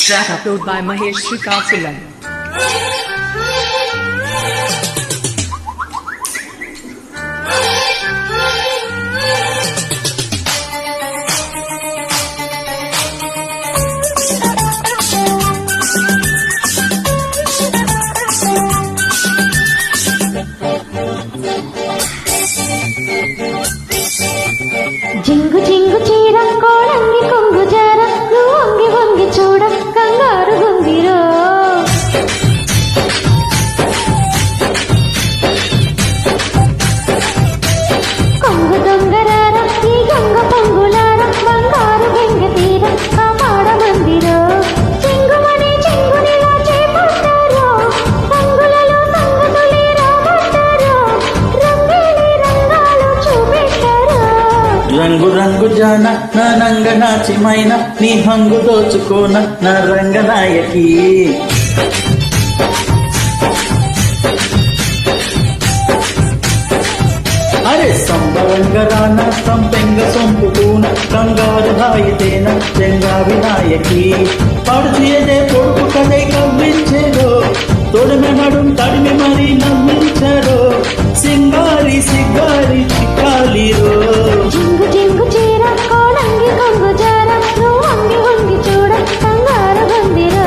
Track upload by Mahesh Srikakulam. జింగు జింగు చీర కోడంగి కొంగు జార నువ్వు వంగి వంగి చూడ కంగారు గుందిరో కొంగు దొంగరార ఈ గంగ పొంగులార బంగారు గంగ తీర కాపాడ మందిరో చింగుమని చింగునిలా చేపట్టారో పొంగులలో సంగతులే రాబట్టారో రంగేలి రంగాలు చూపెట్టారో రంగు రంగు జాన నా నంగనాచి మైనా నీ హంగు దోచుకోన నా రంగనాయకి అరే సంబరంగరాన సంపెంగ సొంపుకూన కంగారు హాయితేన చెంగా వినాయకి పడుచేదే పొడుపు కదే కవ్వించేదో తొడిమె నడుం తడిమి మరి నమ్మించరో సింగారి సిగ్గారి చిక్కాలిరో జింగు జింగు చీర కోడంగి కొంగు జార నువ్వు వంగి వంగి చూడ కంగారు గుందిరో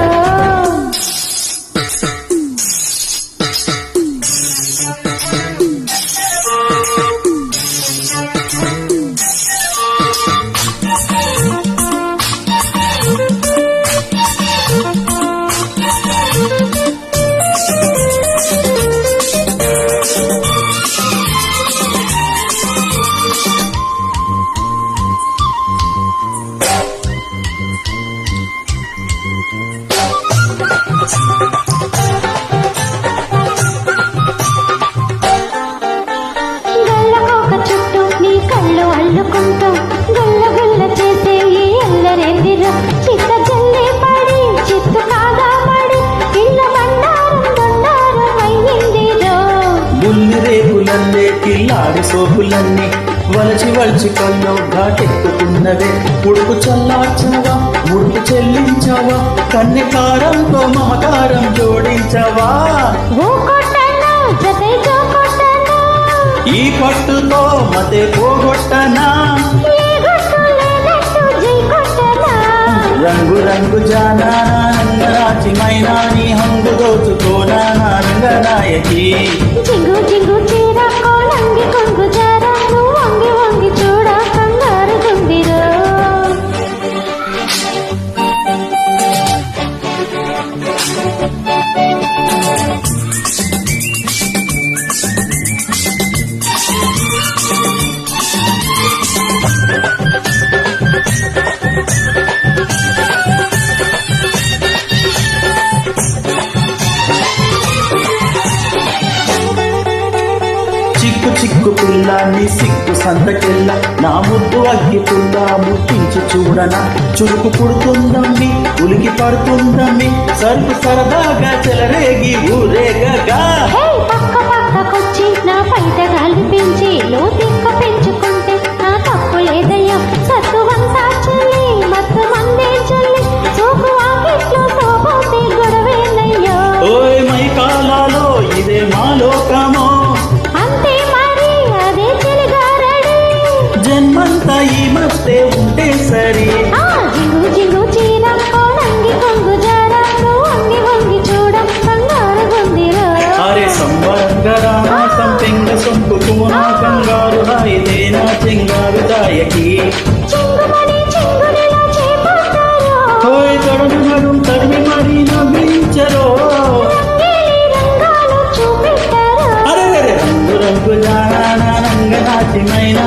గల్లకోక చుట్టూ నీ కళ్ళు అల్లుకుంటూ గల్ల గల్ల చేసే ఈ అల్లరేందిరో చిత్త జల్లే పడి చిత్తు కాదా పడి ఇళ్ళ బండారం బండారం అయ్యిందిరో బుల్లి రేపులల్లే కిల్లాడి సోపులన్నీ వలచి వలచి కల్లో ఘాటెక్కుతున్నవే ఉడుకు చల్లార్చవా ముడుపు చెల్లించవా కన్నె కారంతో మమకారం జోడించవా ఓ కొట్టనా జతే జో కొట్టనా ఈ పట్టుతో మతే పోగొట్టనా ఏ గుట్టు లేనట్టు జై కొట్టనా రంగు రంగు జానా రంగరాచి మైనా నీ హంగు దోచుకోనా నా రంగనాయకి జింగు జింగు చీర కోడంగి కొంగు జార నువ్వు వంగి వంగి చూడ కంగారు గుందిరో చిక్కు చిక్కు పుల్ల నీ సిగ్గు సంతకెళ్ళ నా ముద్దు అగ్గి పుల్ల ముట్టించి చూడనా చురుకు పుడుతుందమ్మి ఉలికి పడుతుందమ్మి సరుకు సరదాగా చెలరేగి ఊరేగగా హే పక్క పక్కకొచ్చి నా పైట గాలి పెంచి లోతిక్క పెంచుకుంటే నా తప్పు లేదయ్యా సత్తు వంతా చెల్లి మత్తు మందే చెల్లి సోపు వాకిట్లో సోపోతే గొడవేనయ్యో ఓయ్ మై కాలాలో ఇదే మా లోకమో అంతే మరి అదే చెలిగారడి జన్మంతా ఈ మస్తే ఉంటే సరి ఆ జింగు జింగు చీర కోడంగి కొంగు జార నువ్వు వంగి వంగి చూడ కంగారు గుందిరో అరే సంబరంగరానా సంపెంగ సొంపుకున కంగారు హాయితేనా చెంగారు దాయకి చింగుమని చింగునిలా చేపట్టారో ఓయ్ తొడను నడుం తడిమి మరి నవ్వించరో రంగేలి రంగాలు చూపెట్టారో అరే రంగు రంగు జానా రంగనాచి మైనా